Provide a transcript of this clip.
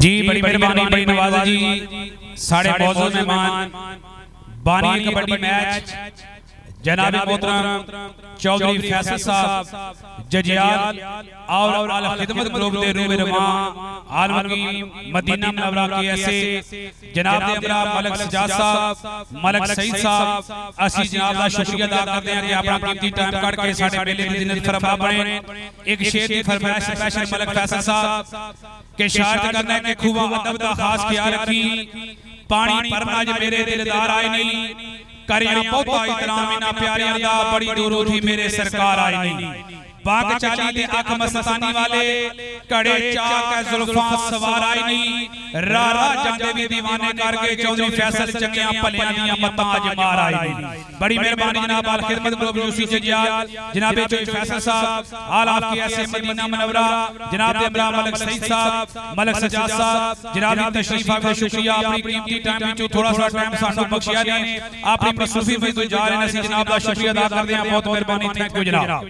जी बड़ी मेहरबानी बड़ी नवाज़ी जी साढ़े मौजूद मेहमान बानी कबड्डी मैच जनाब मोहतरम चौधरी फैसल साहब जजियाल और आला खिदमत ग्रुप दे रूबे रवा आलमगी मदीना मुनव्वरा के ऐसे जनाब अमरा मलक सजाद साहब मलक सईद साहब असी जनाब दा शुक्रिया अदा करते हैं कि अपना कीमती टाइम काट के साडे मेले दी जिन्नत फरमा बने। एक शेर की फरमाइश स्पेशल मलक फैसल साहब के शायद करना है कि खूबा अदब दा खास ख्याल रखी पानी भरना ज मेरे दिलदार आए नहीं करिया बहुता इतराम इना प्यारियां दा बड़ी दूरों थी मेरे सरकार आई नहीं बाग चाली दे आंख मस्तानी वाले कड़े चाक जुल्फा सवार आई नहीं रा रा जांदे भी दीवाने करके चौधरी फैसल चंगियां भलियां दियां मतां अज मार आई नहीं। बड़ी मेहरबानी जनाब आल खिदमत ग्रुप यूसी जजियाल जनाब चौधरी फैसल साहब आल आपके ऐसे मदीना मुनव्वरा जनाब अमरा मलक सईद साहब मलक सजाद साहब जनाब तशरीफ आवे शुक्रिया अपनी कीमती टाइम विचों थोड़ा सा टाइम सानू बख्शिया ने अपनी मसरूफी विच जा रहे ने सी जनाब दा शुक्रिया अदा करदे हां बहुत मेहरबानी थैंक यू जनाब।